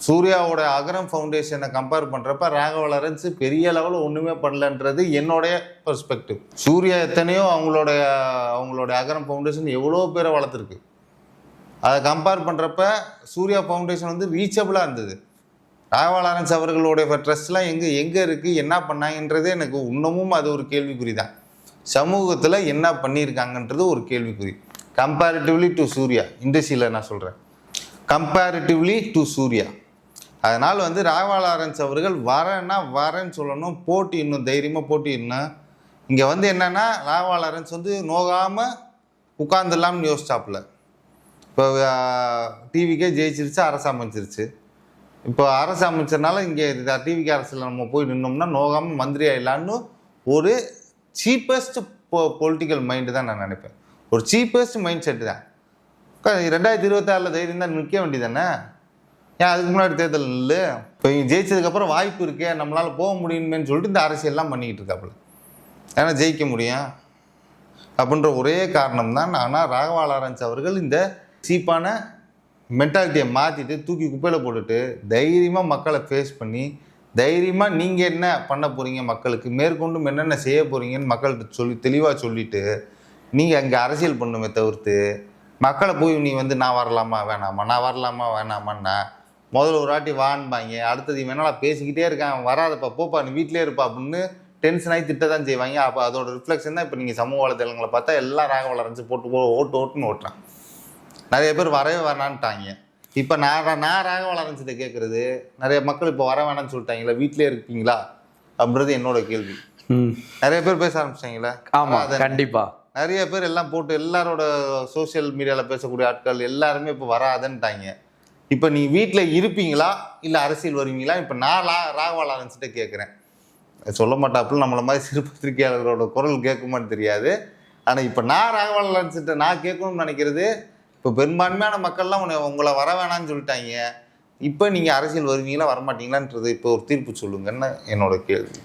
சூர்யாவோட அகரம் ஃபவுண்டேஷனை கம்பேர் பண்ணுறப்ப ராகவா லாரன்ஸ் பெரிய லெவலில் ஒன்றுமே பண்ணலன்றது என்னுடைய பெர்ஸ்பெக்டிவ். சூர்யா எத்தனையோ அவங்களோட அகரம் ஃபவுண்டேஷன் எவ்வளோ பேரை வளர்த்துருக்கு. அதை கம்பேர் பண்ணுறப்ப சூர்யா ஃபவுண்டேஷன் வந்து ரீச்சபிளாக இருந்தது. ராகவா லாரன்ஸ் அவர்களுடைய ட்ரஸ்ட்லாம் எங்கே இருக்குது, என்ன பண்ணாங்கன்றதே எனக்கு இன்னமும் அது ஒரு கேள்விக்குறி தான். சமூகத்தில் என்ன பண்ணியிருக்காங்கன்றது ஒரு கேள்விக்குறி. கம்பேரிட்டிவ்லி டு சூர்யா, இண்டஸ்ட்ரியில் நான் சொல்கிறேன், கம்பேரிட்டிவ்லி டு சூர்யா. அதனால் வந்து ராகவா லாரன்ஸ் அவர்கள் வரேன்னு சொல்லணும், போட்டி இன்னும் தைரியமாக போட்டிடணும். இங்கே வந்து என்னென்னா ராகவா லாரன்ஸ் வந்து நோகாமல் உட்காந்துடலாம்னு யோசிச்சாப்புல. இப்போ டிவிக்கே ஜெயிச்சிருச்சு, அரசு அமைச்சிருச்சு. இப்போ அரசு அமைச்சதுனால இங்கே டிவிக்கு அரசில் நம்ம போய் நின்னோம்னா நோகாமல் மந்திரி ஆயிடலான்னு ஒரு சீப்பஸ்ட் பொலிட்டிக்கல் மைண்டு தான் நான் நினைப்பேன். ஒரு சீப்பஸ்ட் மைண்ட் செட்டு தான். 2026 தைரியம் தான் நிற்க வேண்டியதானே, ஏன் அதுக்கு முன்னாடி தேர்தல் இல்லை? இப்போ இங்கே ஜெயிச்சதுக்கப்புறம் வாய்ப்பு இருக்கே, நம்மளால் போக முடியுமேன்னு சொல்லிட்டு இந்த அரசியல்லாம் பண்ணிக்கிட்டு இருக்காப்புல. ஏன்னா ஜெயிக்க முடியும் அப்படின்ற ஒரே காரணம் தான். ஆனால் ராகவா லாரன்ஸ் அவர்கள் இந்த சீப்பான மென்டாலிட்டியை மாற்றிட்டு தூக்கி குப்பையில் போட்டுட்டு தைரியமாக மக்களை ஃபேஸ் பண்ணி தைரியமாக நீங்கள் என்ன பண்ண போகிறீங்க, மக்களுக்கு மேற்கொண்டும் என்னென்ன செய்ய போகிறீங்கன்னு மக்கள்கிட்ட தெளிவாக சொல்லிவிட்டு நீங்கள் அங்கே அரசியல் பண்ணுமே தவிர்த்து மக்களை போய் நீ வந்து நான் வரலாமா வேணாமான்னா முதல்ல ஒரு வாட்டி வான்பாங்க, அடுத்தது வேணாலும் பேசிக்கிட்டே இருக்கான், வராதப்பா போப்பா நீ வீட்டிலே இருப்பா அப்படின்னு டென்ஷன் ஆகி திட்ட தான் செய்வாங்க. அப்போ அதோட ரிஃப்ளெக்ஷன் தான் இப்போ நீங்கள் சமூக வலைதளங்களை பார்த்தா எல்லாம் ராகவா லாரன்ஸ் போட்டு ஓட்டுன்னு ஓட்டுறான். நிறைய பேர் வரவே வேணான்ட்டாங்க. இப்போ நான் ராகவா லாரன்ஸ்கிட்ட கேட்குறது, நிறைய மக்கள் இப்போ வர வேணான்னு சொல்லிட்டாங்களா, வீட்டிலே இருப்பீங்களா அப்படின்றது என்னோட கேள்வி. நிறைய பேர் பேச ஆரம்பிச்சிட்டாங்களா? ஆமாம், கண்டிப்பாக நிறைய பேர் எல்லாம் போட்டு எல்லாரோட சோசியல் மீடியாவில் பேசக்கூடிய ஆட்கள் எல்லாருமே இப்போ வராதுன்ட்டாங்க. இப்போ நீ வீட்டில் இருப்பீங்களா இல்லை அரசியல் வருவீங்களா? இப்போ நான் ராகவா லாரன்ஸ்கிட்ட கேட்குறேன். சொல்ல மாட்டாப்புல, நம்மளை மாதிரி சிறு பத்திரிகையாளர்களோட குரல் கேட்குமான்னு தெரியாது. ஆனால் இப்போ நான் ராகவா லாரன்ஸ்கிட்ட நான் கேட்கணும்னு நினைக்கிறது, இப்போ பெரும்பான்மையான மக்கள்லாம் உங்களை வர வேணான்னு சொல்லிட்டாங்க, இப்போ நீங்கள் அரசியல் வருவீங்களா வரமாட்டீங்களான்றது இப்போ ஒரு தீர்ப்பு சொல்லுங்கன்னு என்னோட கேள்வி.